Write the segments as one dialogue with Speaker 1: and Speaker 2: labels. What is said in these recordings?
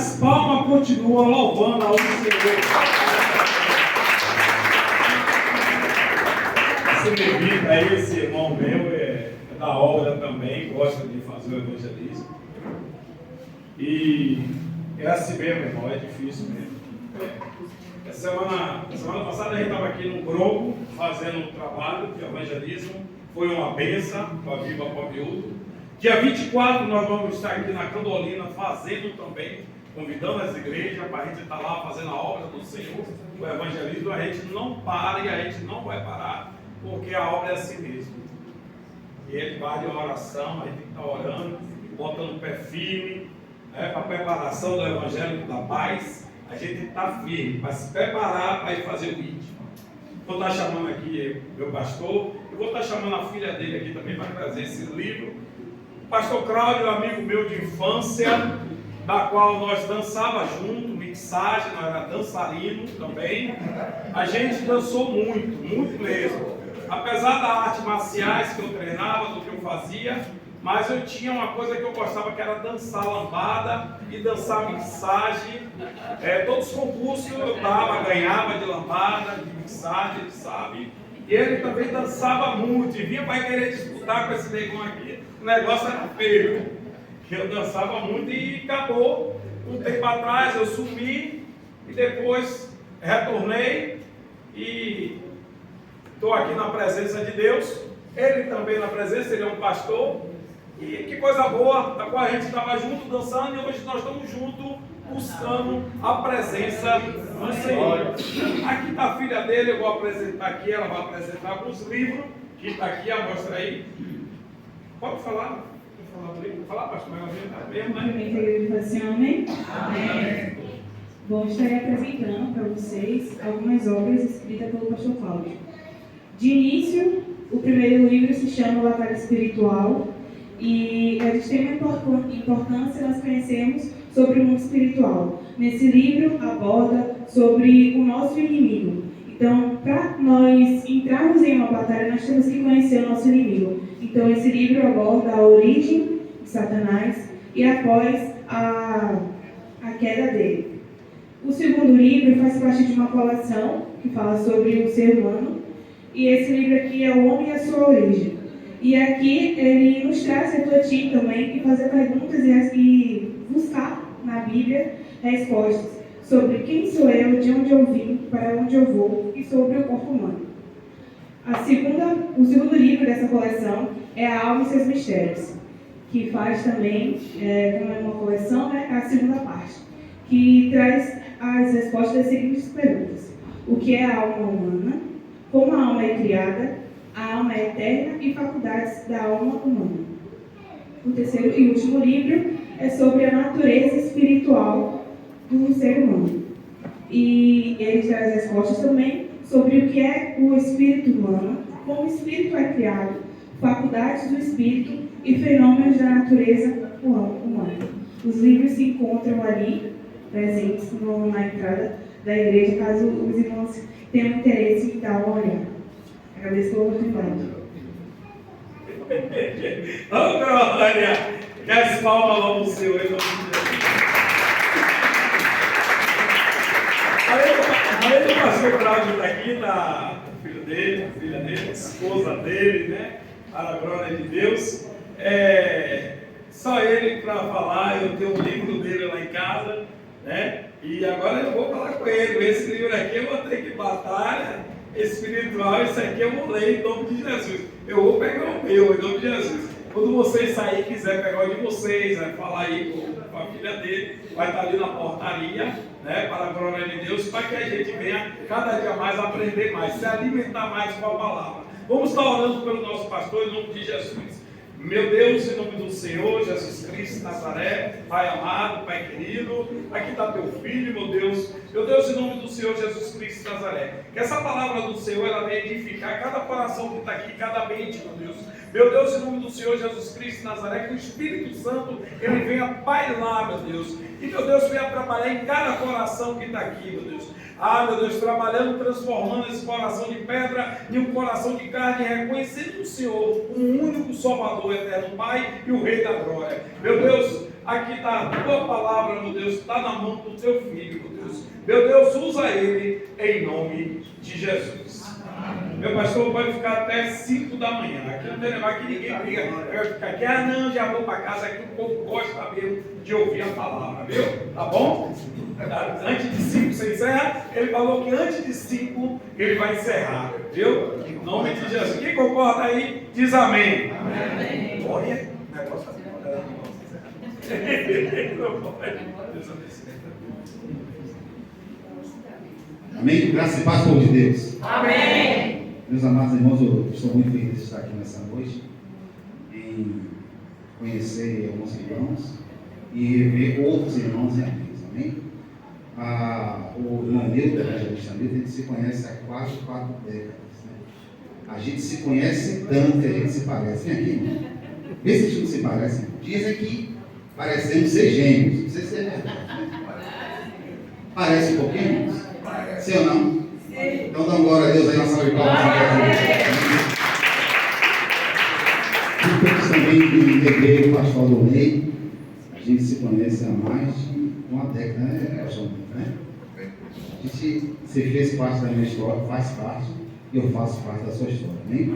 Speaker 1: as palmas continuam louvando ao Senhor. Você me invita aí, esse irmão meu é da obra também, gosta de fazer o evangelismo. E é assim mesmo, irmão, é difícil mesmo. Semana passada a gente estava aqui no grupo fazendo um trabalho de evangelismo, foi uma bênção para a Viva Pomiúdo. Dia 24 nós vamos estar aqui na Candolina fazendo também, convidando as igrejas para a gente estar lá fazendo a obra do Senhor, o evangelismo. A gente não para e a gente não vai parar, porque a obra é assim mesmo. E ele vai de oração, a gente tem que estar orando, botando o pé firme, para a preparação do Evangelho da Paz. A gente está firme para se preparar para ir fazer o íntimo. Vou estar chamando aqui meu pastor, e vou estar chamando a filha dele aqui também para trazer esse livro. O pastor Cláudio é um amigo meu de infância, da qual nós dançava junto, mixagem, nós era dançarino também. A gente dançou muito, muito mesmo. Apesar das artes marciais que eu treinava, do que eu fazia, mas eu tinha uma coisa que eu gostava, que era dançar lambada e dançar mixagem. Todos os concursos eu ganhava de lambada, de mixagem, sabe? E ele também dançava muito, e vinha para querer disputar com esse negão aqui. O negócio era feio. Eu dançava muito e acabou. Um tempo atrás eu sumi e depois retornei e estou aqui na presença de Deus. Ele também na presença, ele é um pastor. E que coisa boa, da qual a gente estava junto dançando, e hoje nós estamos juntos buscando a presença do Senhor. Aqui está a filha dele, eu vou apresentar aqui, ela vai apresentar alguns livros, que está aqui, mostra aí. Pode falar? Pode falar, pastor, mas está mesmo, né?
Speaker 2: Primeiro, igreja assim, amém? Amém. Bom, estarei apresentando para vocês algumas obras escritas pelo pastor Cláudio. De início, o primeiro livro se chama Batalha Espiritual. E é de extrema importância nós conhecermos sobre o mundo espiritual. Nesse livro aborda sobre o nosso inimigo. Então, para nós entrarmos em uma batalha, nós temos que conhecer o nosso inimigo. Então, esse livro aborda a origem de Satanás e após a queda dele. O segundo livro faz parte de uma coleção que fala sobre o ser humano. E esse livro aqui é O Homem e a Sua Origem. E aqui ele nos traz refletir também e fazer perguntas e buscar na Bíblia respostas sobre quem sou eu, de onde eu vim, para onde eu vou e sobre o corpo humano. O segundo livro dessa coleção é A Alma e Seus Mistérios, que faz também, como é uma coleção, né, a segunda parte, que traz as respostas das seguintes perguntas: o que é a alma humana, como a alma é criada, a alma é eterna e faculdades da alma humana. O terceiro e último livro é sobre a natureza espiritual do ser humano. E ele traz respostas também sobre o que é o espírito humano, como o espírito é criado, faculdades do espírito e fenômenos da natureza humana. Os livros se encontram ali, presentes na entrada da igreja, caso os irmãos tenham interesse em dar uma olhada. Agradeço pela oportunidade.
Speaker 1: Ô, glória! Que as palmas louvam o Senhor. Além do pastor Cláudio está aqui, o filho dele, a filha dele, a esposa dele, né? Para a glória de Deus. Só ele para falar, eu tenho um livro dele lá em casa, né? E agora eu vou falar com ele. Esse livro aqui eu vou ter que batalha espiritual, isso aqui eu vou ler em nome de Jesus. Eu vou pegar o meu em nome de Jesus. Quando vocês saírem, quiser pegar o de vocês, vai falar aí com a filha dele, vai estar ali na portaria, né, para a glória de Deus, para que a gente venha cada dia mais aprender mais, se alimentar mais com a palavra. Vamos estar orando pelo nosso pastor em nome de Jesus. Meu Deus, em nome do Senhor Jesus Cristo de Nazaré, Pai amado, Pai querido, aqui está teu filho, meu Deus, em nome do Senhor Jesus Cristo de Nazaré, que essa palavra do Senhor, ela venha edificar cada coração que está aqui, cada mente, meu Deus, em nome do Senhor Jesus Cristo de Nazaré, que o Espírito Santo, ele venha bailar, meu Deus, e meu Deus, venha trabalhar em cada coração que está aqui, meu Deus. Ah, meu Deus, trabalhando, transformando esse coração de pedra em um coração de carne, reconhecendo o Senhor, o único Salvador, eterno Pai e o Rei da Glória. Meu Deus, aqui está a tua palavra, meu Deus, está na mão do teu filho, meu Deus. Meu Deus, usa ele em nome de Jesus. Meu pastor pode ficar até 5 da manhã. Aqui não tem negócio, aqui ninguém briga. Eu vou ficar aqui, não, já vou para casa. Aqui o povo gosta mesmo de ouvir a palavra, viu? Tá bom? Antes de 5 você encerra. Ele falou que antes de 5 ele vai encerrar, viu? Em nome de Jesus. Quem concorda aí, diz amém. Amém. Olha, o negócio está
Speaker 3: Amém? Graça e paz, povo de Deus.
Speaker 4: Amém.
Speaker 3: Meus amados irmãos, eu estou muito feliz de estar aqui nessa noite, em conhecer alguns irmãos e rever outros irmãos e amigos. Amém? O irmão Nilton, a gente se conhece há quase 4 décadas. Né? A gente se conhece tanto que a gente se parece. Vem aqui, irmão. Vê se a gente não se parece. Dizem que parecemos ser gêmeos. Não sei se é verdade. Parece um pouquinho, irmãos? Sim ou não? Sim. Então dá glória a Deus aí, uma salva de palmas. Fico também de Negreiro, pastor do Rei. A gente se conhece há mais de uma década, né, pastor? A gente se fez parte da minha história, faz parte, e eu faço parte da sua história. Amém?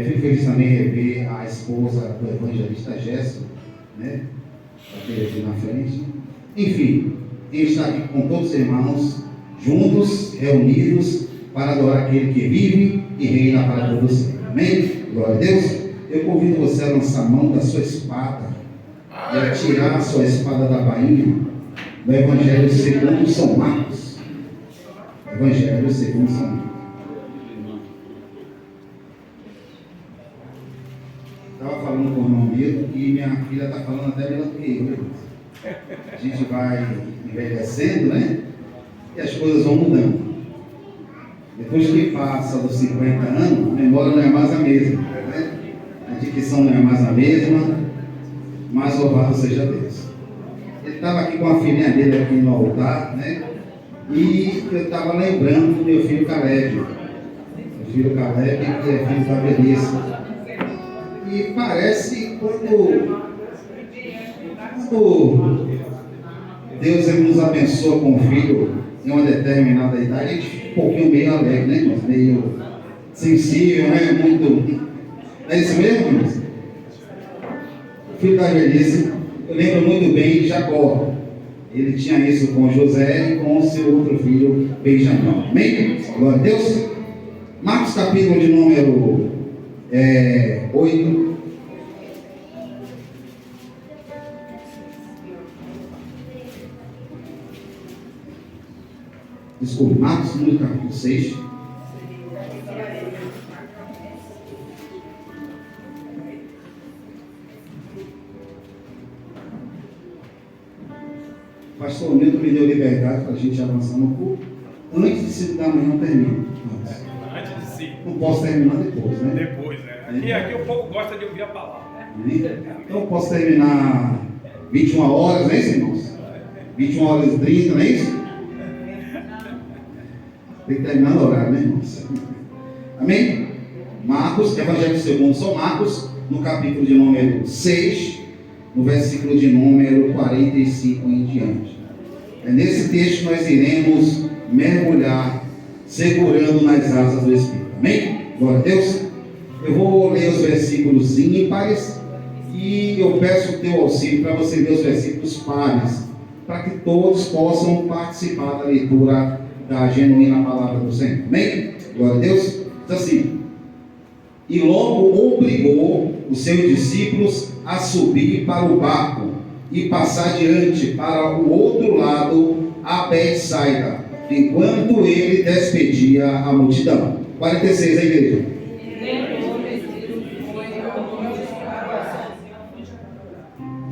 Speaker 3: Fico feliz também de rever a esposa do evangelista Gerson, né? Aqui na frente. Enfim, ele está aqui com todos os irmãos, juntos, reunidos, para adorar aquele que vive e reina para todos sempre. Amém? Glória a Deus. Eu convido você a lançar a mão da sua espada e a tirar a sua espada da bainha do Evangelho segundo São Marcos. Evangelho segundo São Marcos. Estava falando com o irmão Miro e minha filha está falando até melhor do que eu. A gente vai envelhecendo, né? E as coisas vão mudando. Depois que passa dos 50 anos, a memória não é mais a mesma, né? A dicção não é mais a mesma, mas louvado seja Deus. Ele estava aqui com a filhinha dele aqui no altar, né? E eu estava lembrando do meu filho Caleb. Meu filho Caleb, que é filho da velhice. E parece quando Deus ele nos abençoa com um filho em uma determinada idade, a gente fica um pouquinho meio alegre, né, irmãos? Meio sensível, né? Muito. É isso mesmo, irmãos? O filho da velhice, eu lembro muito bem de Jacó. Ele tinha isso com José e com o seu outro filho, Benjamim. Amém? Glória a Deus. Marcos capítulo de número 8. Desculpe, Marcos, no capítulo 6. Pastor Nilton me deu liberdade para a gente avançar no culto. Antes de 5 da manhã eu termino.
Speaker 1: Antes de 5.
Speaker 3: Não posso terminar depois, né?
Speaker 1: Depois, né? Aqui o povo gosta de ouvir a palavra.
Speaker 3: Então eu posso terminar 21 horas, não é isso, irmãos? 21h30, não é isso? Tem que terminar no horário, né, irmãos? Amém? Marcos, Evangelho segundo São Marcos, no capítulo de número 6, no versículo de número 45 em diante. É nesse texto que nós iremos mergulhar, segurando nas asas do Espírito. Amém? Glória a Deus. Eu vou ler os versículos ímpares e eu peço o teu auxílio para você ler os versículos pares, para que todos possam participar da leitura da genuína palavra do Senhor. Amém? Glória a Deus. Diz assim: e logo obrigou os seus discípulos a subir para o barco e passar adiante para o outro lado a Betsaida, enquanto ele despedia a multidão. 46, a igreja.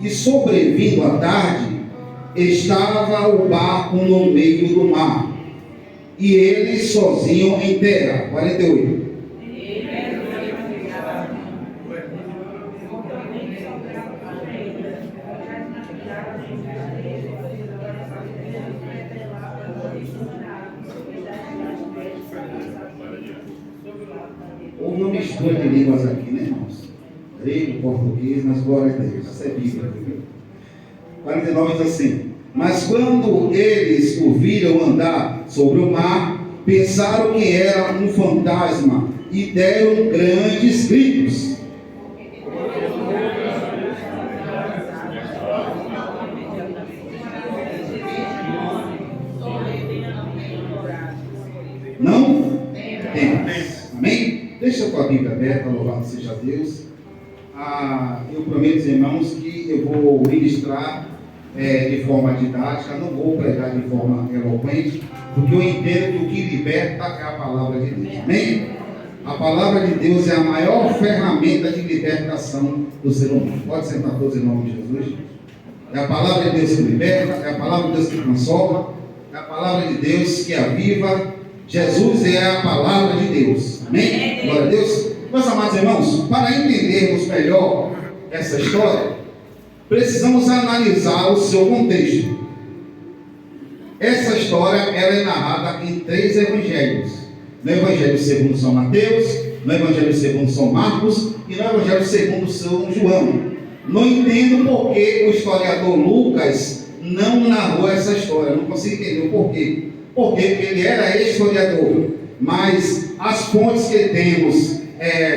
Speaker 3: E sobrevindo a tarde, estava o barco no meio do mar, e ele sozinho em terra. 48. mistura de línguas aqui, né, irmãos? Grego, português, mas glória a Deus. Essa é Bíblia. 49 diz assim: mas quando eles o viram andar sobre o mar, pensaram que era um fantasma e deram grandes gritos. Não temos. Amém? Deixa a tua Bíblia aberta, louvado seja Deus. Eu prometo, irmãos, que eu vou ministrar de forma didática, não vou pregar de forma eloquente, porque eu entendo que o que liberta é a palavra de Deus. Amém? A palavra de Deus é a maior ferramenta de libertação do ser humano. Pode sentar todos em nome de Jesus. É a palavra de Deus que liberta, é a palavra de Deus que transforma, é a palavra de Deus que aviva. Jesus é a palavra de Deus. Amém? Glória a Deus. Meus amados irmãos, para entendermos melhor essa história, precisamos analisar o seu contexto. Essa história ela é narrada em 3 evangelhos. No Evangelho segundo São Mateus, no Evangelho segundo São Marcos e no Evangelho segundo São João. Não entendo por que o historiador Lucas não narrou essa história. Não consigo entender o porquê. Porque ele era historiador. Mas as fontes que temos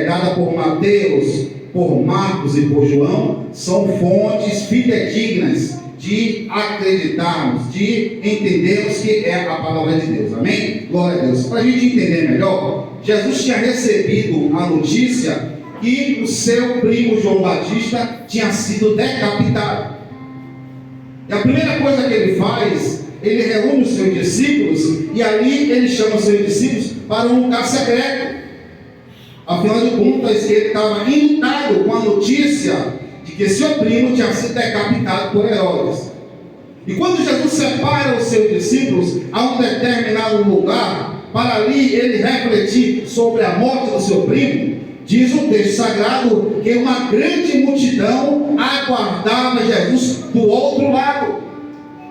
Speaker 3: dadas por Mateus, por Marcos e por João, são fontes fidedignas de acreditarmos, de entendermos que é a palavra de Deus. Amém? Glória a Deus. Para a gente entender melhor, Jesus tinha recebido a notícia que o seu primo João Batista tinha sido decapitado. E a primeira coisa que ele faz, ele reúne os seus discípulos e ali ele chama os seus discípulos para um lugar secreto. Afinal de contas, ele estava irritado com a notícia de que seu primo tinha sido decapitado por Herodes. E quando Jesus separa os seus discípulos a um determinado lugar, para ali ele refletir sobre a morte do seu primo, diz o texto sagrado que uma grande multidão aguardava Jesus do outro lado.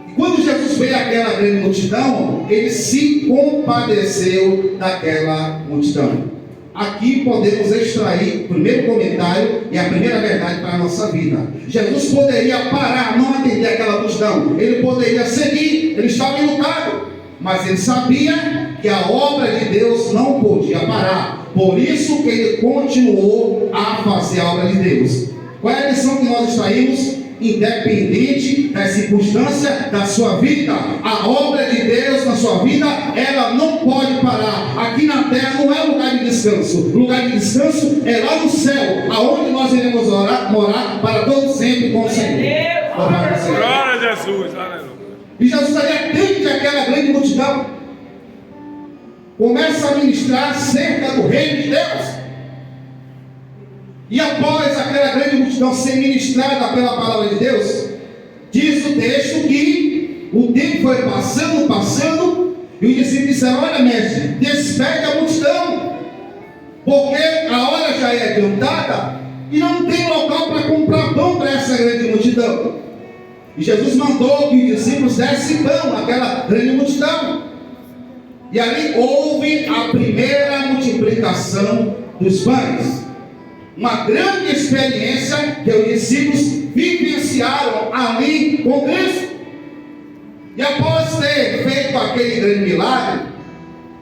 Speaker 3: E quando Jesus vê aquela grande multidão, ele se compadeceu daquela multidão. Aqui podemos extrair o primeiro comentário e a primeira verdade para a nossa vida. Jesus poderia parar, não atender aquela multidão. Ele poderia seguir, ele estava enlutado. Mas ele sabia que a obra de Deus não podia parar. Por isso que ele continuou a fazer a obra de Deus. Qual é a lição que nós extraímos? Independente da circunstância da sua vida, a obra de Deus na sua vida, ela não pode parar. Aqui na terra não é lugar de descanso. O lugar de descanso é lá no céu, aonde nós iremos morar para todo sempre com o Senhor.
Speaker 1: Glória a Jesus, aleluia.
Speaker 3: E Jesus ali atende aquela grande multidão, começa a ministrar acerca do reino de Deus. E após aquela grande multidão ser ministrada pela palavra de Deus, diz o texto que o tempo foi passando, e os discípulos disseram: olha, mestre, despede a multidão, porque a hora já é adiantada e não tem local para comprar pão para essa grande multidão. E Jesus mandou que os discípulos dessem pão àquela grande multidão. E ali houve a primeira multiplicação dos pães. Uma grande experiência que os discípulos vivenciaram ali com Cristo. E após ter feito aquele grande milagre,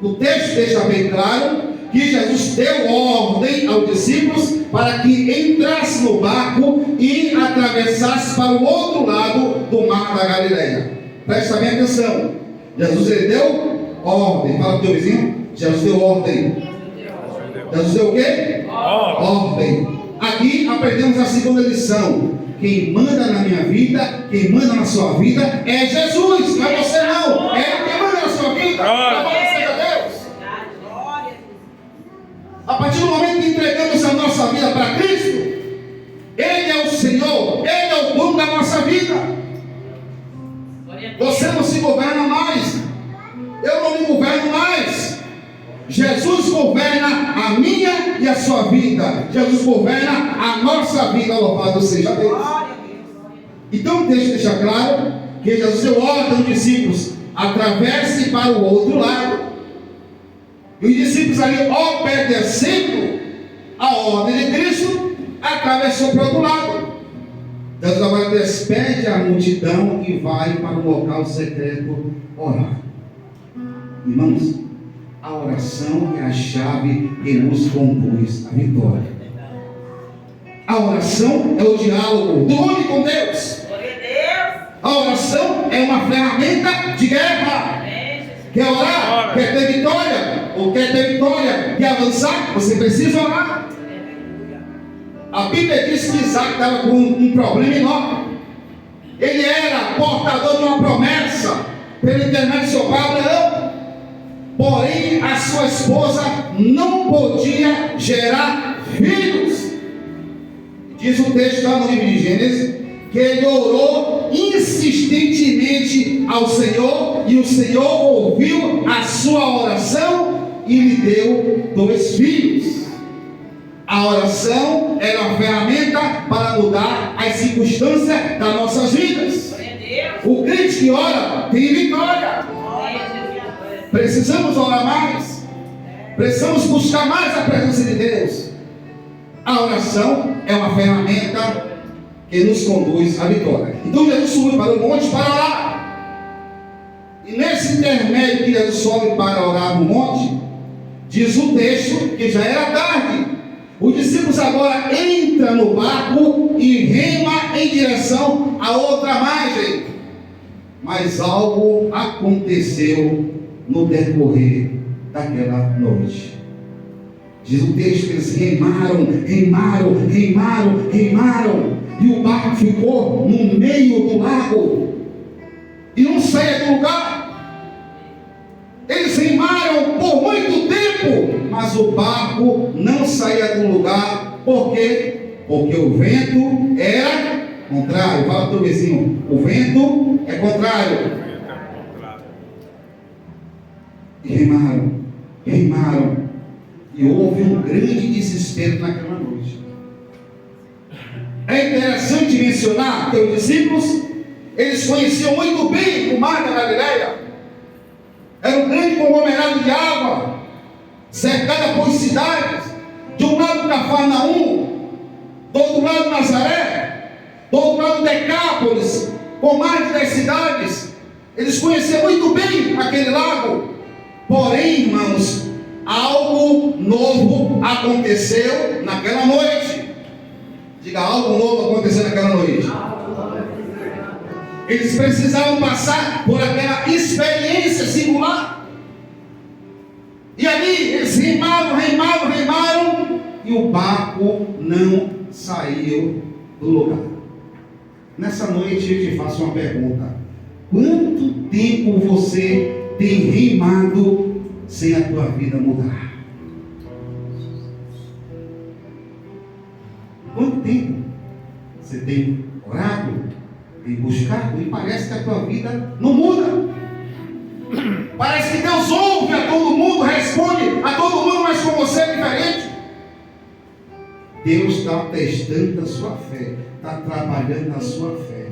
Speaker 3: o texto deixa bem claro que Jesus deu ordem aos discípulos para que entrasse no barco e atravessasse para o outro lado do mar da Galileia. Presta bem atenção. Jesus ele deu ordem. Fala para o teu vizinho. Jesus deu ordem. Jesus deu o quê? Ordem. Aqui aprendemos a segunda lição. Quem manda na minha vida, quem manda na sua vida é Jesus, não é você não. É quem manda na sua vida. Louvado seja Deus. A partir do momento que entregamos a nossa vida para Cristo, Ele é o Senhor, Ele é o dono da nossa vida. Você não se governa mais. Eu não me governo mais. Jesus governa a minha e a sua vida. Jesus governa a nossa vida. Louvado seja Deus. Então o texto deixa claro que Jesus deu ordem aos discípulos: atravesse para o outro lado. E os discípulos ali obedecendo a ordem de Cristo, atravessou para o outro lado. Jesus agora despede a multidão e vai para o local secreto orar. Irmãos, a oração é a chave que nos conduz à vitória. A oração é o diálogo do homem com Deus. A oração é uma ferramenta de guerra. Quer orar? Quer ter vitória? Ou quer ter vitória? Quer avançar? Você precisa orar. A Bíblia diz que Isaac estava com um problema enorme. Ele era portador de uma promessa pelo intermédio do seu pai Abraão. Porém, a sua esposa não podia gerar filhos. Diz o texto lá no livro de Gênesis que ele orou insistentemente ao Senhor, e o Senhor ouviu a sua oração e lhe deu 2 filhos. A oração era uma ferramenta para mudar as circunstâncias das nossas vidas. O crente que ora tem vitória. Precisamos orar mais. Precisamos buscar mais a presença de Deus. A oração é uma ferramenta que nos conduz à vitória. Então Jesus subiu para o monte para orar. E nesse intermédio que Jesus sobe para orar no monte, diz o texto que já era tarde. Os discípulos agora entram no barco e remam em direção à outra margem. Mas algo aconteceu no decorrer daquela noite. Diz o texto que eles remaram, e o barco ficou no meio do lago e não saía do lugar. Eles remaram por muito tempo, mas o barco não saía do lugar. Por quê? Porque o vento era contrário. Fala para o teu vizinho: o vento é contrário. E remaram, e houve um grande desespero naquela noite. É interessante mencionar que os discípulos, eles conheciam muito bem o mar da Galileia. Era um grande conglomerado de água, cercada por cidades. De um lado Cafarnaum, do outro lado Nazaré, do outro lado Decápolis, com mais de 10 cidades. Eles conheciam muito bem aquele lago. Porém, irmãos, algo novo aconteceu naquela noite. Diga: algo novo aconteceu naquela noite. Eles precisavam passar por aquela experiência singular. E ali eles remaram, e o barco não saiu do lugar. Nessa noite eu te faço uma pergunta: quanto tempo você tem remado sem a tua vida mudar? Quanto tempo você tem orado, tem buscado, e parece que a tua vida não muda? Parece que Deus ouve a todo mundo, responde a todo mundo, mas com você é diferente. Deus está testando a sua fé, está trabalhando na sua fé,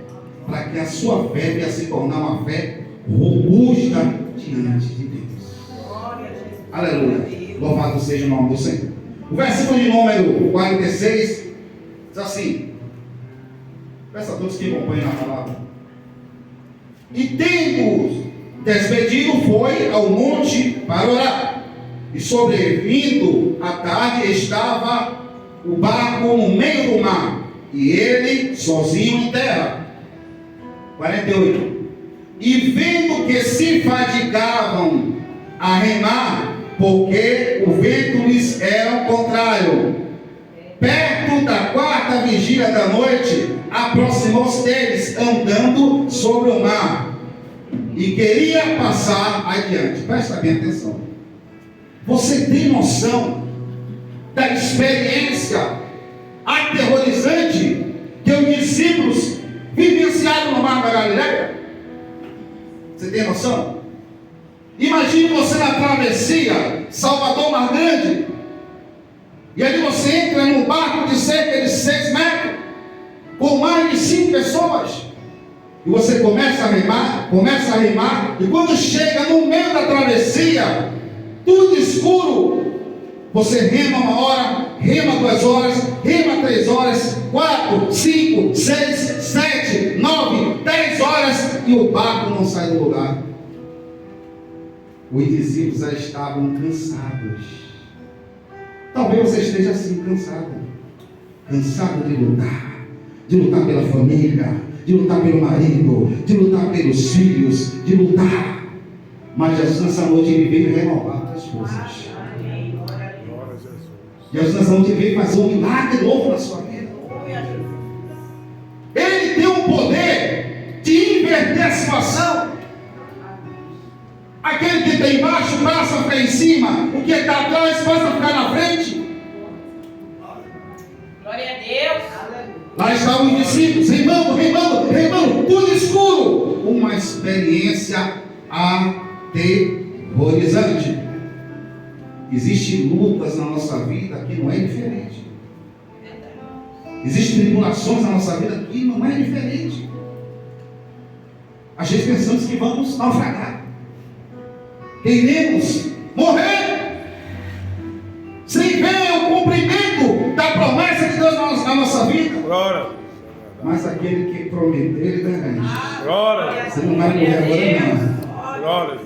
Speaker 3: para que a sua fé venha se tornar uma fé robusta diante de Deus. Aleluia. Louvado seja o nome do Senhor. O versículo de número 46 diz assim: peço a todos que acompanham a palavra. E tendo despedido, foi ao monte para orar. E sobrevindo à tarde, estava o barco no meio do mar, e ele sozinho em terra. 48. E vendo que se fadigavam a remar, porque o vento lhes era o contrário, perto da 4ª vigília da noite, aproximou-se deles, andando sobre o mar, e queria passar adiante. Presta bem atenção. Você tem noção da experiência aterrorizante que os discípulos vivenciaram no mar da Galileia? Você tem noção? Imagine você na travessia Salvador-Mar Grande, e ali você entra num barco de cerca de 6 metros, com mais de 5 pessoas, e você começa a remar, e quando chega no meio da travessia, tudo escuro, Você rema 1 hora, rema 2 horas, rema 3 horas, 4, 5, 6, 7, 9, 10 horas e o barco não sai do lugar. Os discípulos já estavam cansados. Talvez você esteja assim, cansado de lutar pela família, de lutar pelo marido, de lutar pelos filhos, de lutar. Mas Jesus nessa noite ele veio renovar as forças. Jesus nessa noite veio fazer um milagre novo na sua vida. Ele tem o poder de inverter a situação. Aquele que está embaixo passa a ficar em cima, o que está atrás passa a ficar na frente.
Speaker 4: Glória a Deus.
Speaker 3: Lá estavam os discípulos, remando, tudo escuro. Uma experiência aterrorizante. Existem lutas na nossa vida que não é diferente. Existem tribulações na nossa vida que não é diferente. Às vezes pensamos que vamos naufragar. Queremos morrer sem ver o cumprimento da promessa de Deus na nossa vida.
Speaker 1: Glória.
Speaker 3: Mas aquele que prometeu, ele garante.
Speaker 1: Glória.
Speaker 3: Você não vai morrer agora não.
Speaker 1: Glória.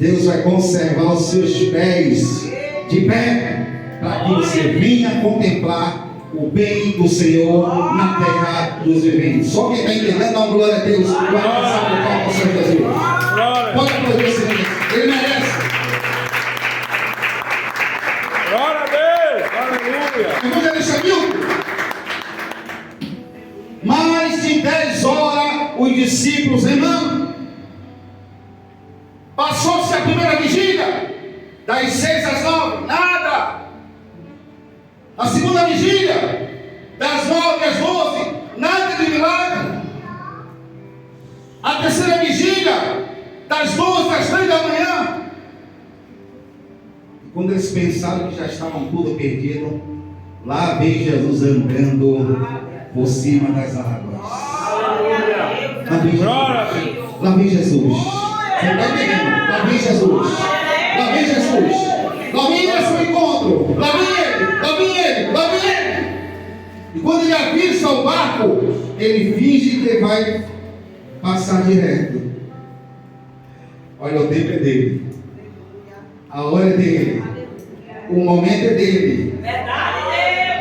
Speaker 3: Deus vai conservar os seus pés de pé, para que você venha contemplar o bem do Senhor na terra dos viventes. Só quem está entendendo, dá uma glória a Deus. Glória ao Senhor Jesus. Pode aplaudir o Senhor. Ele merece.
Speaker 1: Glória a Deus. Aleluia.
Speaker 3: Evangelista Milton. Mais de 10 horas os discípulos remando. Passou-se a primeira vigília, das 6 às 9, nada. A segunda vigília, das 9 às 12, nada de milagre. A terceira vigília, das 12 às 3 da manhã. E quando eles pensaram que já estavam tudo perdido, lá vem Jesus andando por cima das águas. Lá vem Jesus. Você está entendendo? Lá vem Jesus. Lá vem Jesus. Lá vem esse encontro. Lá vem ele. Lá vem ele. Lá vem ele. E quando ele avista o barco, ele finge que vai passar direto. Olha, o tempo é dele. A hora é dele. O momento é dele.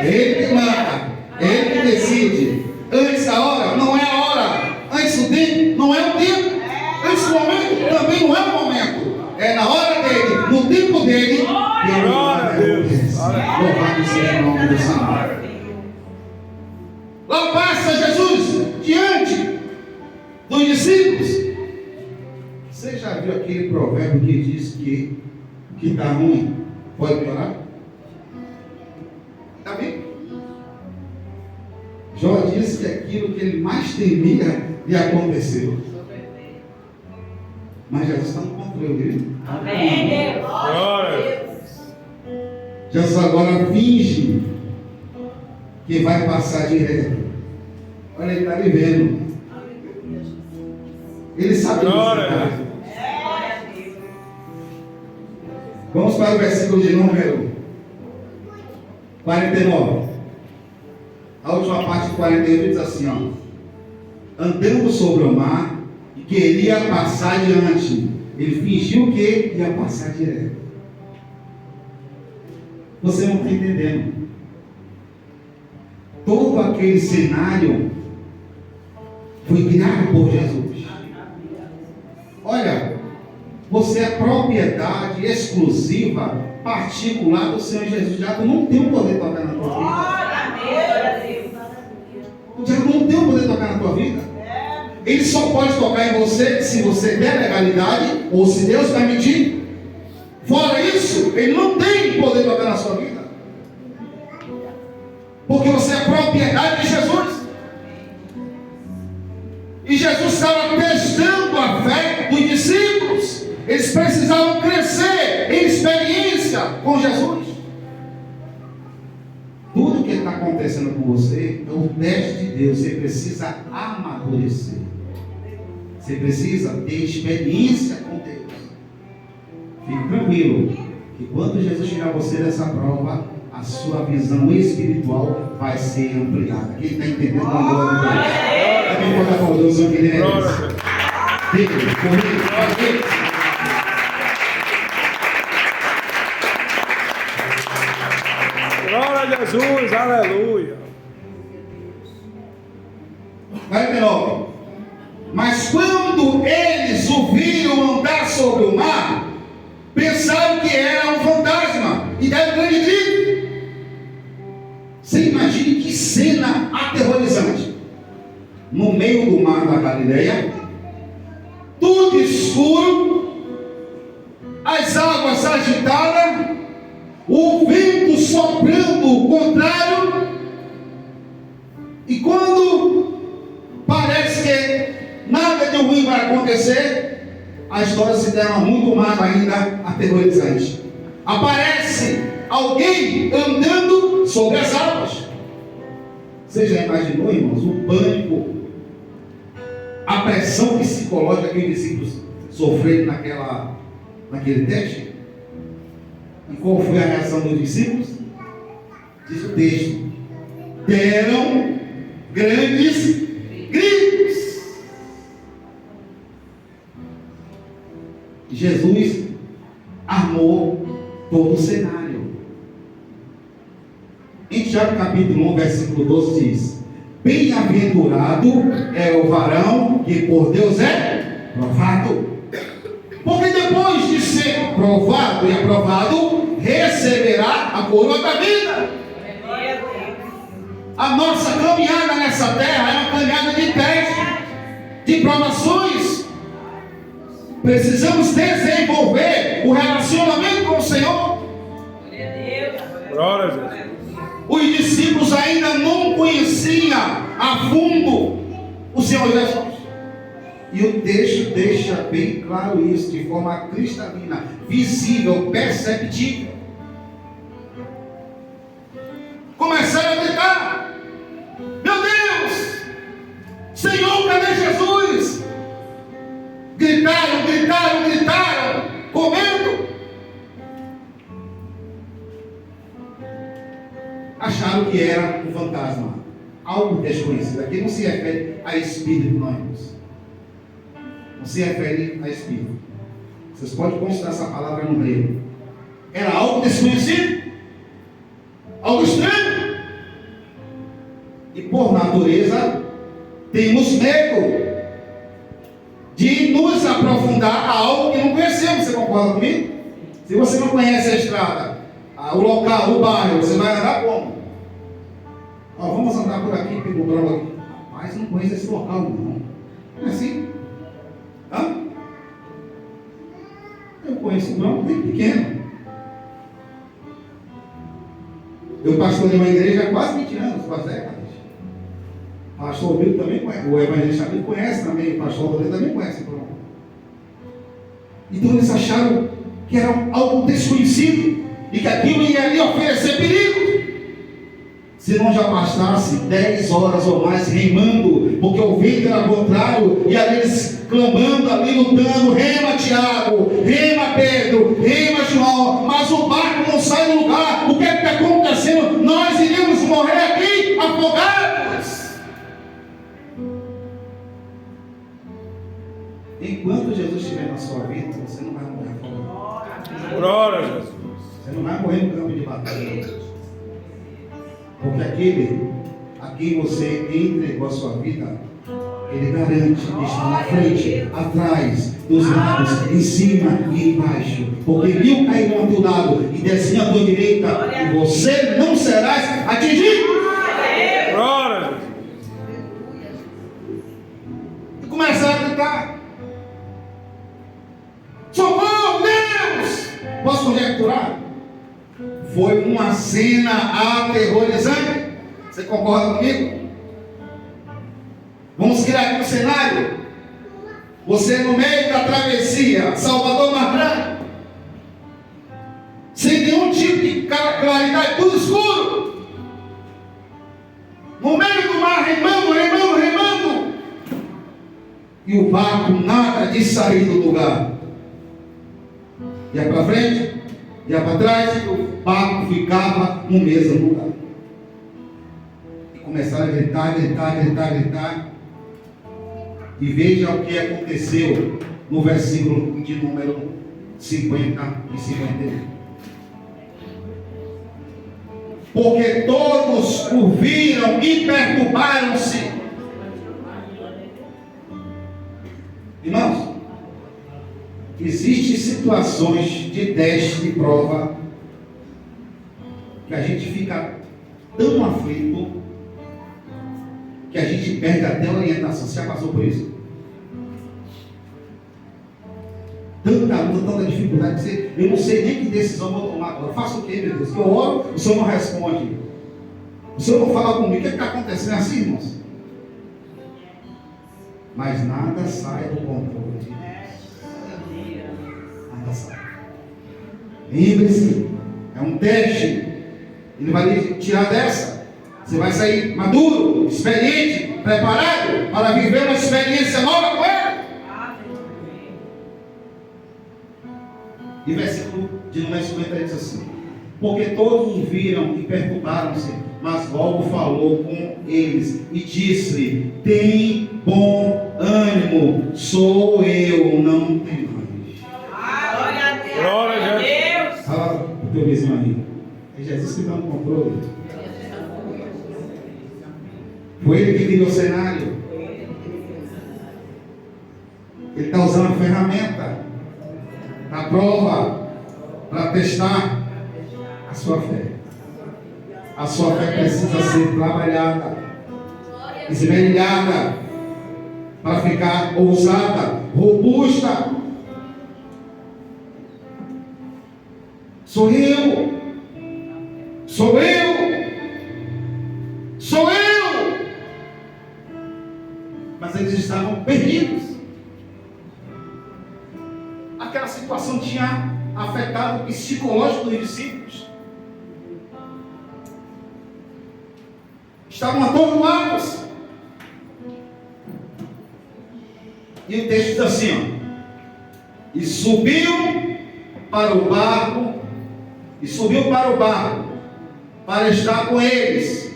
Speaker 3: Ele que manda. Ele que decide. Antes da hora, não é a hora. Antes do tempo, não é o tempo. Antes do momento, também não é o momento. É na hora dele, no tempo dele.
Speaker 1: Glória a Deus.
Speaker 3: Louvado seja o nome do Senhor. Lá passa Jesus diante dos discípulos. Você já viu aquele provérbio que diz que está ruim pode piorar? Está bem? Jó disse que aquilo que ele mais temia lhe aconteceu. Mas Jesus está no controle dele.
Speaker 4: Amém.
Speaker 1: Glória.
Speaker 3: Jesus agora finge que vai passar direto. Olha, ele está vivendo. Ele sabe que
Speaker 1: Glória.
Speaker 3: está. Vamos para o versículo de número 49. A última parte de 48 diz assim, ó. Andando sobre o mar e queria passar adiante. Ele fingiu que ia passar direto. Você não está entendendo. Todo aquele cenário foi criado por Jesus. Olha, você é propriedade exclusiva, particular do Senhor Jesus. O diabo não tem o poder de tocar na tua vida. O diabo não tem o poder de tocar na tua vida. Ele só pode tocar em você se você der legalidade ou se Deus permitir. Fora isso, ele não tem poder de tocar na sua vida. Porque você é propriedade de Jesus. E Jesus estava testando a fé dos discípulos. Eles precisavam crescer em experiência com Jesus. Tudo que está acontecendo com você é um teste de Deus. Você precisa amadurecer. Você precisa ter experiência com Deus. Fique tranquilo. que quando Jesus tirar você dessa prova, a sua visão espiritual vai ser ampliada. Quem está entendendo? Glória a Deus. Também pode aplaudir o seu Guilherme.
Speaker 1: Glória a Jesus, aleluia.
Speaker 3: Vai de novo. Mas quando eles o viram andar sobre o mar, pensaram que era um fantasma e deram um grande grito. Você imagine que cena aterrorizante. No meio do mar da Galileia, tudo escuro, as águas agitadas, o vento soprando contrário, e quando parece que nada de ruim vai acontecer, a história se torna muito mais ainda aterrorizante. Aparece alguém andando sobre as águas. Você já imaginou, irmãos, o pânico, a pressão psicológica que os discípulos sofreram naquele teste? E qual foi a reação dos discípulos? Diz o texto: deram grandes gritos. Jesus armou todo o cenário. Em Tiago capítulo 1, versículo 12 diz: bem-aventurado é o varão que por Deus é provado, porque depois de ser provado e aprovado, receberá a coroa da vida. A nossa caminhada nessa terra é uma caminhada de testes, de provações. Precisamos desenvolver o relacionamento com o Senhor.
Speaker 1: Glória a Deus.
Speaker 3: Os discípulos ainda não conheciam a fundo o Senhor Jesus. E o texto deixa bem claro isso, de forma cristalina, visível, perceptível. Começaram a gritar: meu Deus, Senhor, cadê Jesus? Gritaram, gritaram, gritaram, com medo. Acharam que era um fantasma, algo desconhecido. Aqui não se refere a espírito, não, irmãos. Não se refere a espírito. Vocês podem consultar essa palavra no grego. Era algo desconhecido, algo estranho. E por natureza, temos medo de nos aprofundar a algo que não conhecemos. Você concorda comigo? Se você não conhece a estrada, o local, o bairro, você vai andar como? Vamos andar por aqui, pelo prova aqui. Rapaz, não conheço esse local, não. Não é assim? Hã? Eu conheço o Bronco desde pequeno. Eu pastorei uma igreja há quase 20 anos, quase décadas. Pastor Milton também conhece, o evangelista Milton conhece também, o pastor Rodrigo também conhece o Bronco. Então eles acharam que era algo desconhecido e que aquilo ia lhe oferecer perigo. Se não já bastasse 10 horas ou mais remando, porque o vento era contrário, e ali eles clamando, ali lutando: rema Tiago, rema Pedro, rema João, mas o barco não sai do lugar. O que é que está acontecendo? Nós iríamos morrer aqui afogados. Enquanto Jesus estiver na sua vida, você não vai morrer afogado.
Speaker 1: Glória a Jesus.
Speaker 3: Você não vai morrer no campo de batalha. Porque aquele a quem você entregou a sua vida, ele garante que está na frente, atrás, dos lados, em cima e embaixo. Porque 1000 cairão ao teu lado e 10 à tua direita, e você não serás atingido.
Speaker 1: Glória.
Speaker 3: E começaram a gritar: socorro, Deus! Posso conjecturar? Foi uma cena aterrorizante. Você concorda comigo? Vamos criar aqui um cenário. Você no meio da travessia, Salvador Mar Branco, sem nenhum tipo de claridade, tudo escuro, no meio do mar, remando, remando, remando, e o barco nada de sair do lugar. E é para frente, ia para trás e o barco ficava no mesmo lugar. E começaram a gritar. E veja o que aconteceu no versículo de número 50 e 51. Porque todos o viram e perturbaram-se. Irmãos, existem situações de teste, de prova, que a gente fica tão aflito que a gente perde até a orientação. Você já passou por isso? Tanta luta, tanta dificuldade, eu não sei nem que decisão eu vou tomar agora. Eu faço o quê, meu Deus? Eu oro, o Senhor não responde. O Senhor não fala comigo. O que está acontecendo? É assim, irmãos? Mas nada sai do controle de Deus. Nada sai. Lembre-se, é um teste. Ele vai lhe tirar dessa. Você vai sair maduro, experiente, preparado para viver uma experiência nova com Ele. E versículo de número 50 diz assim: porque todos o viram e perturbaram-se, mas logo falou com eles e disse-lhe: tem bom ânimo, sou eu, não tem mais.
Speaker 4: Glória a Deus.
Speaker 1: Glória a Deus.
Speaker 3: Fala para o teu vizinho aí. É Jesus que está no controle. Foi Ele que criou o cenário. Ele está usando a ferramenta da prova para testar a sua fé. A sua fé precisa ser trabalhada, esmerilhada, para ficar ousada, robusta. Sou eu. Sou eu. Sou eu. Mas eles estavam perdidos. Aquela situação tinha afetado o psicológico dos discípulos. Estavam atordoados. E o texto diz assim, ó: e subiu para o barco para estar com eles,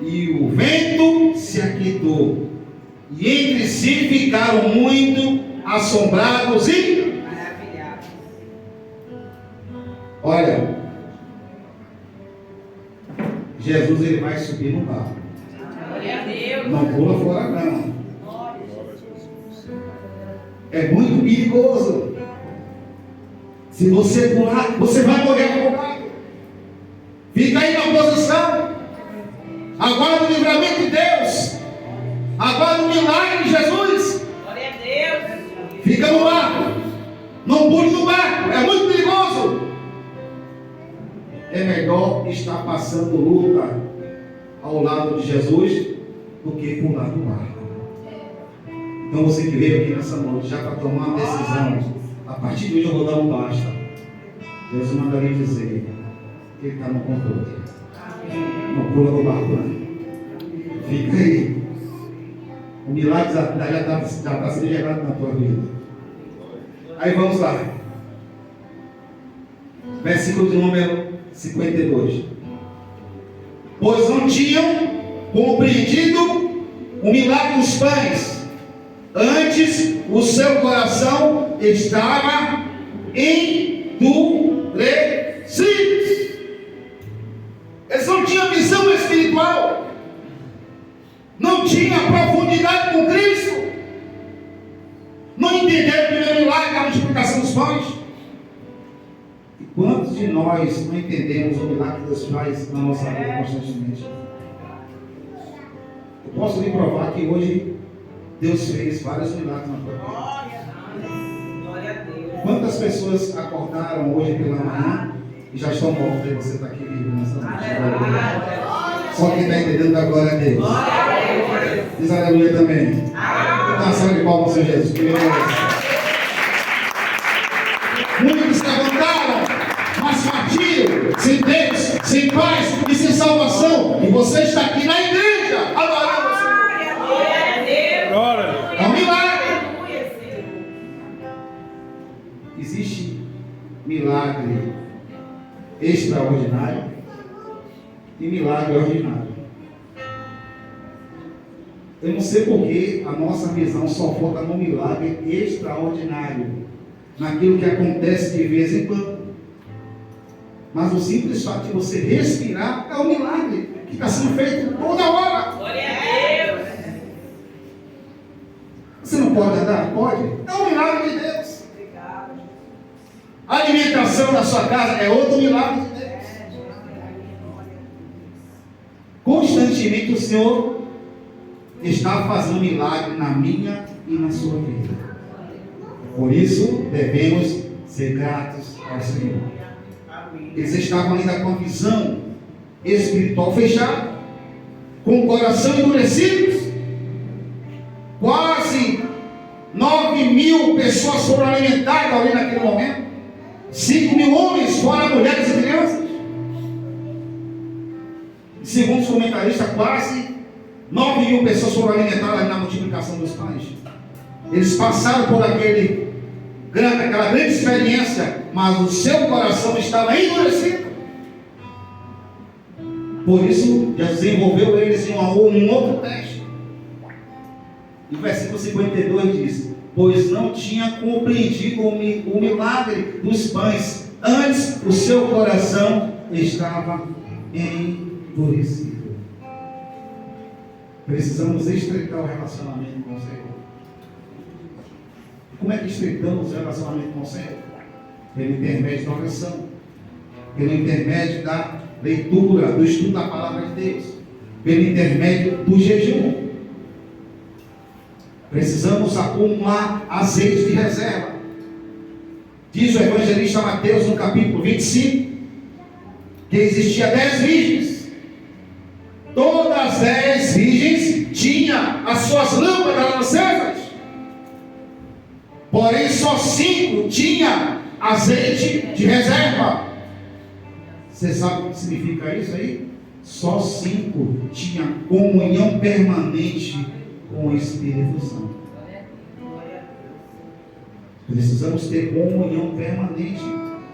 Speaker 3: e o vento se aquietou, e entre si ficaram muito assombrados e maravilhados. Olha, Jesus, ele vai subir no barco.
Speaker 4: Glória a Deus.
Speaker 3: Não pula fora não. É muito perigoso. Se você pular, você vai morrer afogado. Fica aí na posição. Aguarda o livramento de Deus. Aguarda o milagre de Jesus.
Speaker 4: Glória a Deus.
Speaker 3: Fica no barco. Não pule no barco. É muito perigoso. É melhor estar passando luta ao lado de Jesus do que pular do barco. Então você que veio aqui nessa noite já para tomar uma decisão, a partir de hoje eu vou dar um basta. Deus mandaria dizer que Ele está no controle. Não pula do barco não. Fica aí. O milagre já está sendo gerado na tua vida. Aí vamos lá. Versículo de número 52. Pois não tinham compreendido o milagre dos pães. Antes o seu coração estava endurecido. Eles não tinham visão espiritual. Não tinham profundidade com Cristo. Não entenderam o primeiro milagre, a multiplicação dos pães. E quantos de nós não entendemos o milagre que Deus faz na nossa vida constantemente? Eu posso lhe provar que hoje Deus fez vários milagres na tua vida.
Speaker 4: Glória a Deus.
Speaker 3: Quantas pessoas acordaram hoje pela manhã e já estão mortas e você está aqui vivo nessa noite? Só quem está entendendo da glória a Deus. Diz aleluia também. Dá uma salva de palmas ao Senhor Jesus. Que Ele merece. Muitos se levantaram, mas partiram, sem Deus, sem paz e sem salvação. E você está aqui na igreja, adorando o Senhor.
Speaker 4: Glória a Deus.
Speaker 1: Glória a Deus.
Speaker 3: É um milagre.
Speaker 4: Aleluia, Senhor.
Speaker 3: Existe milagre extraordinário e milagre ordinário. Eu não sei porque a nossa visão só foca no milagre extraordinário, naquilo que acontece de vez em quando. Mas o simples fato de você respirar é um milagre que está sendo feito toda hora.
Speaker 4: Glória a Deus.
Speaker 3: Você não pode andar? Pode. É um milagre de Deus. A alimentação da sua casa é outro milagre de Deus. Constantemente o Senhor está fazendo milagre na minha e na sua vida. Por isso devemos ser gratos ao Senhor. Eles estavam ainda com a visão espiritual fechada, com o coração endurecido. Quase 9.000 pessoas foram alimentadas ali naquele momento. 5.000 homens, fora mulheres e crianças. Segundo os comentaristas, quase 9.000 pessoas foram alimentadas ali na multiplicação dos pães. Eles passaram por aquela grande experiência, mas o seu coração estava endurecido. Por isso, desenvolveu eles em um outro teste. E o versículo 52 diz: pois não tinha compreendido o milagre dos pães, antes o seu coração estava endurecido. Precisamos estreitar o relacionamento com o Senhor. Como é que estreitamos o relacionamento com o Senhor? Pelo intermédio da oração, pelo intermédio da leitura, do estudo da palavra de Deus, pelo intermédio do jejum. Precisamos acumular azeite de reserva. Diz o evangelista Mateus no capítulo 25 que existia 10 virgens. Todas as 10 virgens tinham as suas lâmpadas acesas. Porém só 5 tinham azeite de reserva. Você sabe o que significa isso aí? Só 5 tinham comunhão permanente com o Espírito Santo. Precisamos ter comunhão permanente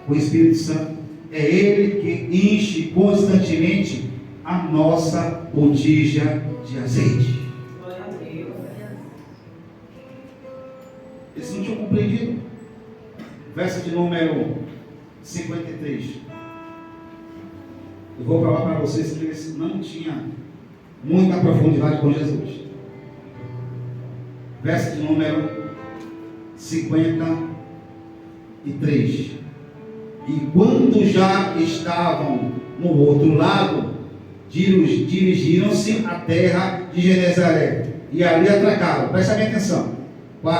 Speaker 3: com o Espírito Santo. É Ele que enche constantemente a nossa botija de azeite.
Speaker 4: Glória a Deus.
Speaker 3: Eles não tinham compreendido. Verso de número 53. Eu vou provar para vocês que eles não tinham muita profundidade com Jesus. Verso de número 53. E quando já estavam no outro lado, dirigiram-se à terra de Genezaré e ali atracaram. Presta bem atenção.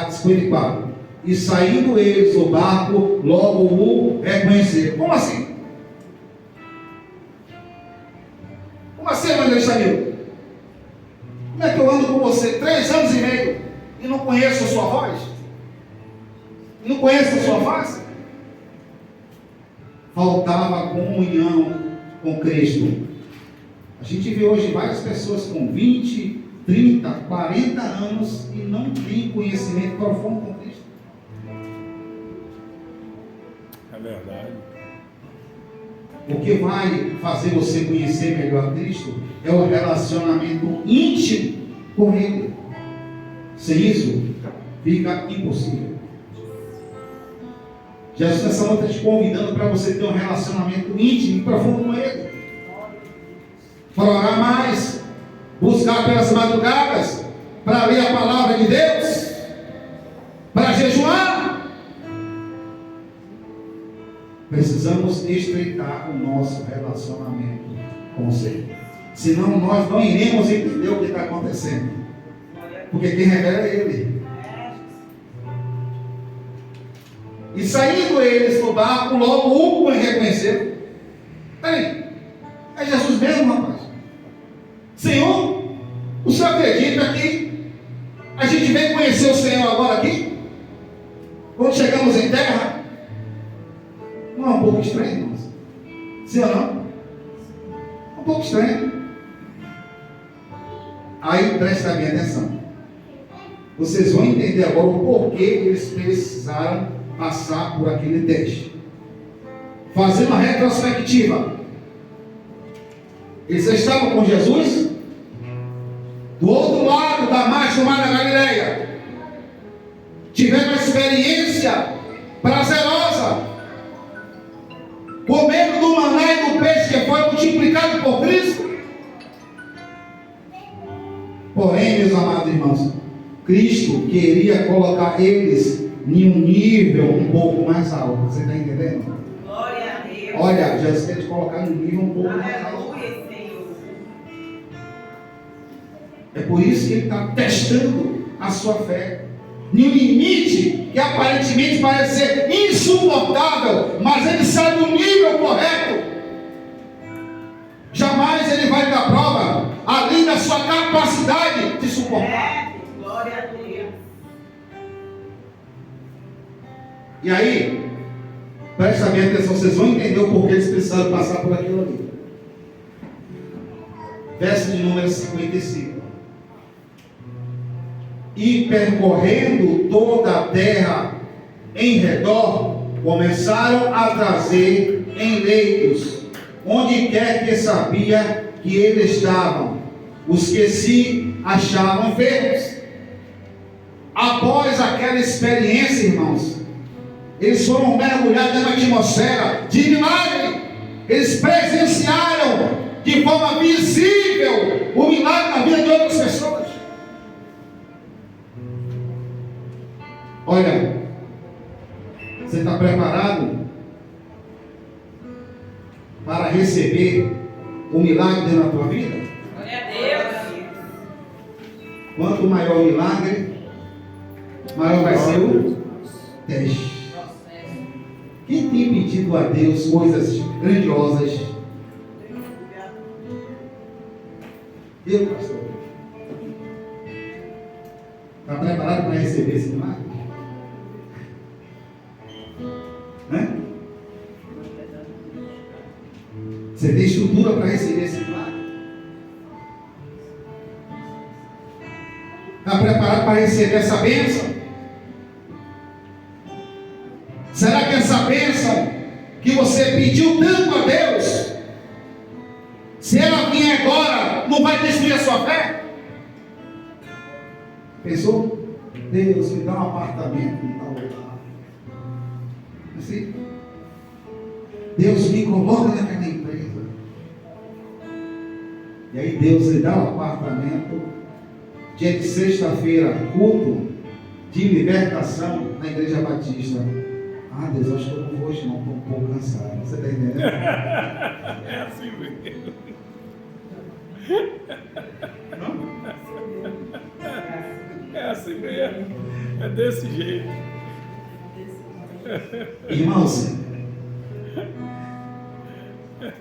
Speaker 3: 54. E saindo eles do barco, logo o reconheceram. Como assim? Como assim, evangelista Nil? Como é que eu ando com você 3 anos e meio e não conheço a sua voz? E não conheço a sua face? Faltava comunhão com Cristo. A gente vê hoje várias pessoas com 20, 30, 40 anos e não tem conhecimento profundo com Cristo.
Speaker 1: É verdade.
Speaker 3: O que vai fazer você conhecer melhor Cristo é o relacionamento íntimo com Ele. Sem isso, fica impossível. Jesus nessa noite está te convidando para você ter um relacionamento íntimo e profundo com Ele. Para orar mais, buscar pelas madrugadas, para ler a palavra de Deus, para jejuar. Precisamos estreitar o nosso relacionamento com o Senhor. Senão nós não iremos entender o que está acontecendo. Porque quem revela é Ele. E saindo eles do barco, logo um reconheceu. Peraí, é Jesus mesmo, rapaz? Senhor, o Senhor acredita que a gente vem conhecer o Senhor agora aqui? Quando chegamos em terra? Não é um pouco estranho, irmãos? Sim ou não? Um pouco estranho. Aí presta bem atenção. Vocês vão entender agora o porquê eles precisaram passar por aquele teste. fazendo uma retrospectiva. Eles estavam com Jesus do outro lado da margem do mar da Galileia. Tiveram uma experiência prazerosa, comendo do maná e do peixe que foi multiplicado por Cristo. Porém, meus amados irmãos, Cristo queria colocar eles em um nível um pouco mais alto. Você está entendendo?
Speaker 4: Glória a Deus.
Speaker 3: Olha, Jesus quer te colocar em um nível um pouco mais alto.
Speaker 4: Aleluia, Senhor.
Speaker 3: É por isso que ele está testando a sua fé. Em um limite que aparentemente parece ser insuportável, mas ele sai do nível correto. Jamais ele vai dar prova além da sua capacidade de suportar.
Speaker 4: Glória a Deus.
Speaker 3: E aí, presta bem atenção, vocês vão entender o porquê eles precisaram passar por aquilo ali. Verso de número 55. E percorrendo toda a terra em redor, começaram a trazer em leitos, onde quer que sabia que eles estavam, os que se achavam enfermos. Após aquela experiência, irmãos, eles foram mergulhados numa atmosfera de milagre. Eles presenciaram de forma visível o milagre na vida de outras pessoas. Olha, você está preparado para receber o milagre dentro da tua vida?
Speaker 4: Glória a Deus.
Speaker 3: Quanto maior o milagre, maior vai ser o teste. Quem tem pedido a Deus coisas grandiosas? Eu, pastor. Está preparado para receber esse milagre? Né? Você tem estrutura para receber esse milagre? Está preparado para receber essa bênção? Será que essa bênção que você pediu tanto a Deus, se ela vier agora, não vai destruir a sua fé? Pensou? Deus, me dá um apartamento em tal lugar. Assim? Deus, me coloca naquela empresa. E aí Deus lhe dá um apartamento. Dia de sexta-feira, culto de libertação na Igreja Batista. Ah, Deus, acho que eu não vou hoje não, estou um pouco cansado. Você está entendendo?
Speaker 1: É assim mesmo. É assim mesmo. É desse jeito.
Speaker 3: Irmãos,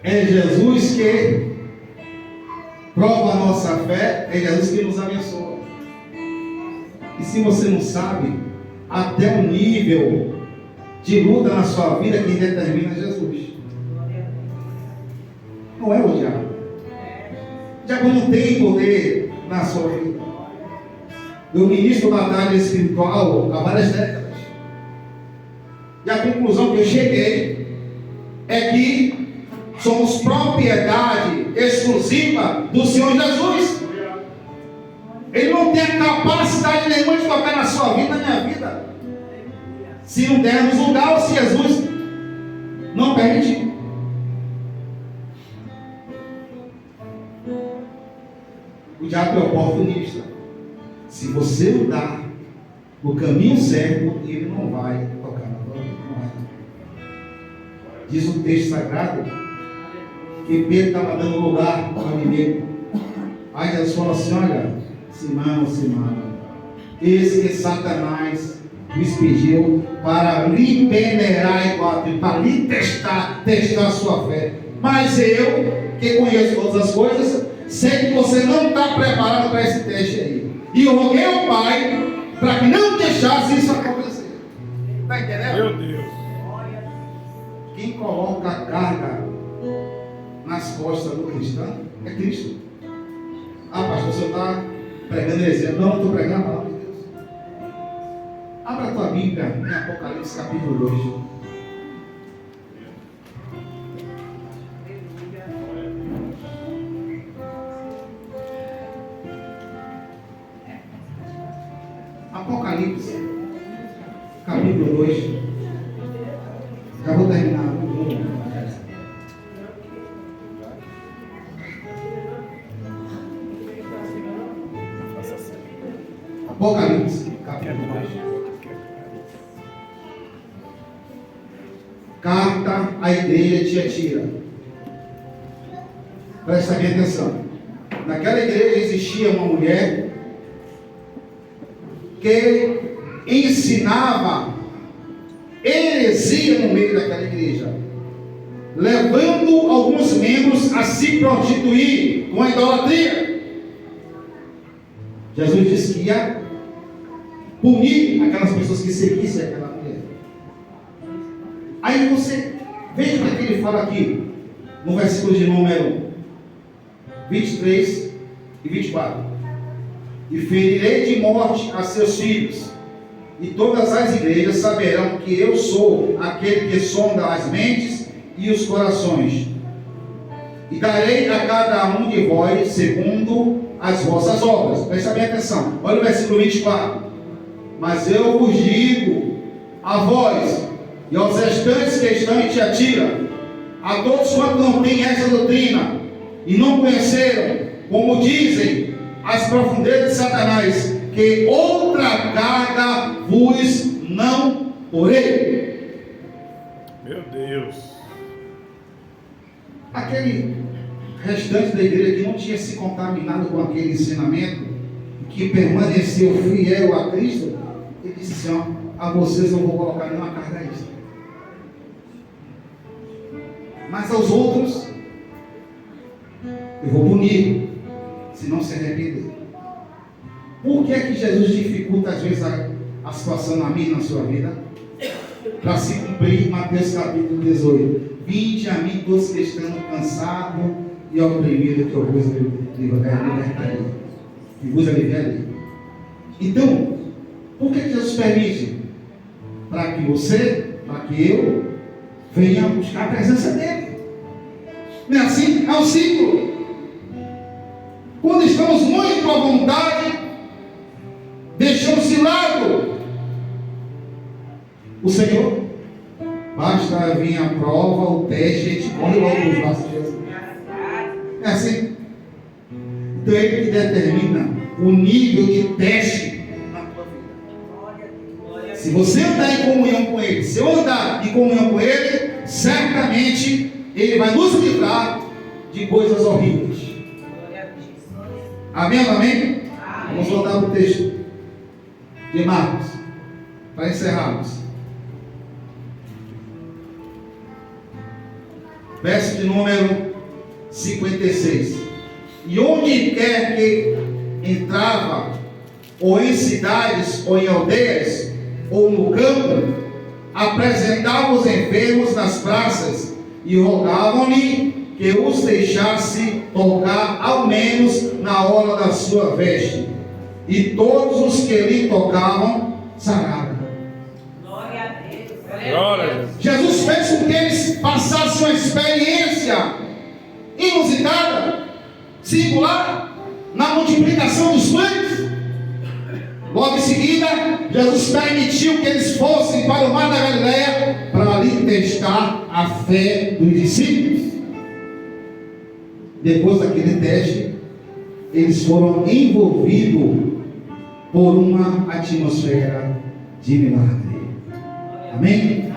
Speaker 3: é Jesus que prova a nossa fé, é Jesus que nos abençoa. E se você não sabe, até o nível de luta na sua vida, quem determina é Jesus. Não é o diabo. O diabo não tem poder na sua vida. Eu ministro batalha espiritual há várias décadas. E a conclusão que eu cheguei é que somos propriedade exclusiva do Senhor Jesus. Ele não tem capacidade nenhuma de tocar na sua vida, na minha vida, se não dermos lugar ou se Jesus não permitir. O diabo é oportunista. Se você mudar no caminho certo, ele não vai tocar na tua vida. Não vai. Diz o texto sagrado que Pedro estava dando lugar para o inimigo. Aí Jesus falou assim: olha, Simão, eis que Satanás nos pediu para lhe peneirar igual, para lhe testar a sua fé. Mas eu, que conheço todas as coisas, sei que você não está preparado para esse teste aí. E eu roguei ao Pai para que não deixasse isso acontecer. Está entendendo?
Speaker 1: Meu Deus.
Speaker 3: Quem coloca a carga nas costas do cristão é Cristo. Ah, pastor, o senhor está pregando exemplo. Não, eu estou pregando a palavra de Deus. Abra a tua Bíblia em Apocalipse capítulo 2. Apocalipse, capítulo 2. Já vou terminar. Apocalipse, capítulo 2. Carta à igreja de Tiatira. Presta bem atenção. Naquela igreja existia uma mulher que ensinava heresia no meio daquela igreja, levando alguns membros a se prostituir com a idolatria. Jesus disse que ia punir aquelas pessoas que seguissem aquela mulher. Aí você veja o que ele fala aqui no versículo de número 23 e 24. E ferirei de morte a seus filhos, e todas as igrejas saberão que eu sou aquele que sonda as mentes e os corações, e darei a cada um de vós segundo as vossas obras. Presta bem atenção, olha o versículo 24. Mas eu vos digo a vós e aos restantes que estão em Tiatira, a todos quantos não têm essa doutrina e não conheceram, como dizem as profundezas de Satanás, que outra carga vos não porei.
Speaker 1: Meu Deus.
Speaker 3: Aquele restante da igreja que não tinha se contaminado com aquele ensinamento, que permaneceu fiel a Cristo, ele disse assim: ó, a vocês não vou colocar nenhuma carga extra, mas aos outros eu vou punir, se não se arrepender. Por que é que Jesus dificulta às vezes a situação na minha e na sua vida? Para se cumprir Mateus capítulo 18. Vinde a mim todos que estão cansados e oprimidos, que eu vos libertarei, que vos aliviarei. Então, por que Jesus permite? Para que você, para que eu venha buscar a presença dele. Não é assim? É um ciclo. Quando estamos muito à vontade, deixamos de lado o Senhor. Basta vir a prova, o teste, a gente corre logo nos braços de Jesus. É assim. Então é Ele que determina o nível de teste na tua vida. Se você andar em comunhão com Ele, se eu andar em comunhão com Ele, certamente Ele vai nos livrar de coisas horríveis. Amém? Amém? Vamos voltar para o texto de Marcos, para encerrarmos. Verso de número 56. E onde quer que entrava, ou em cidades, ou em aldeias, ou no campo, apresentava os enfermos nas praças, e rogavam-lhe que os deixasse tocar, ao menos na hora da sua veste. E todos os que lhe tocavam, saravam.
Speaker 4: Glória a Deus.
Speaker 1: Glória a Deus.
Speaker 3: Jesus fez com que eles passassem uma experiência inusitada, singular, na multiplicação dos pães. Logo em seguida, Jesus permitiu que eles fossem para o mar da Galileia para ali testar a fé dos discípulos. Depois daquele teste, eles foram envolvidos por uma atmosfera de milagre. Amém?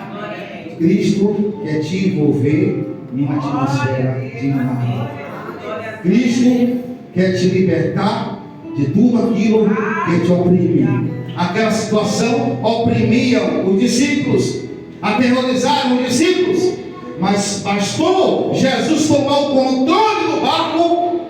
Speaker 3: Cristo quer te envolver em uma atmosfera de milagre. Cristo quer te libertar de tudo aquilo que te oprime. Aquela situação oprimia os discípulos, aterrorizaram os discípulos, mas bastou Jesus tomar o controle do barco,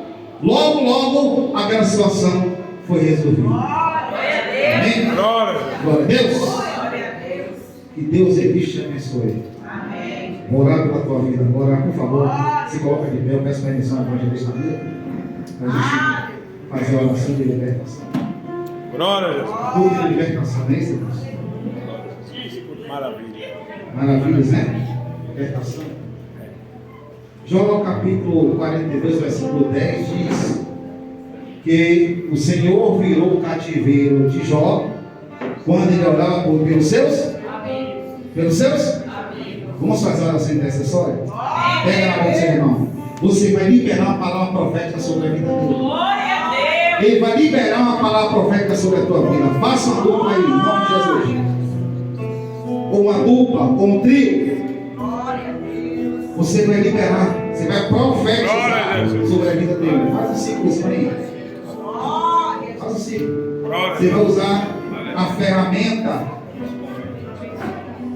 Speaker 3: logo aquela situação foi resolvida. Amém?
Speaker 1: Glória.
Speaker 3: Glória a Deus.
Speaker 4: Glória a Deus.
Speaker 3: Que Deus te abençoe.
Speaker 4: Amém.
Speaker 3: Vou orar pela tua vida agora, por favor. Se coloca de pé, eu peço permissão ao evangelista Maria, para a gente fazer a oração de libertação.
Speaker 1: Glória a Deus.
Speaker 3: Culto de libertação, não é isso, Deus?
Speaker 1: Maravilha.
Speaker 3: Maravilhas, né? Libertação. Jó, capítulo 42, versículo 10 diz que o Senhor virou o cativeiro de Jó Quando ele orava pelos seus?
Speaker 4: Amém.
Speaker 3: Pelos seus?
Speaker 4: Amém.
Speaker 3: Vamos fazer a oração intercessória? Pega na mão do seu irmão. Você vai liberar uma palavra profética sobre a vida dele.
Speaker 4: Glória a Deus.
Speaker 3: Ele vai liberar uma palavra profética sobre a tua vida. Faça uma dupla aí, em nome de Jesus. Ou uma dupla, ou um trio.
Speaker 4: Glória a Deus.
Speaker 3: Você vai liberar. Você vai profetizar
Speaker 1: Glória a Deus.
Speaker 3: sobre a vida dele. Faz um ciclo isso aí.
Speaker 4: Glória.
Speaker 3: Faz um ciclo.
Speaker 1: Glória a
Speaker 3: Você vai
Speaker 1: Deus.
Speaker 3: usar a ferramenta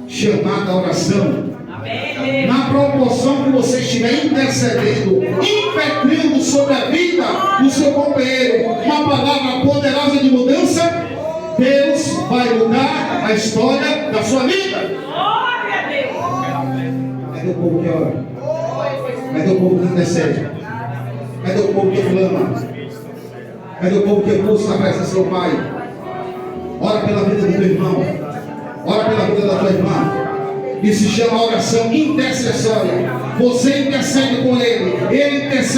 Speaker 3: chamada oração.
Speaker 4: Amém.
Speaker 3: Na proporção que você estiver intercedendo, impetrando sobre a vida do seu companheiro uma palavra poderosa de mudança, Deus vai mudar a história da sua vida.
Speaker 4: Glória a Deus.
Speaker 3: Cadê o povo que ora? Cadê o povo que intercede? Cadê o povo que clama? Cadê o povo que busca a presença do seu Pai? Ora pela vida do teu irmão. Ora pela vida da tua irmã. Isso se chama oração intercessória. Você intercede com ele intercede.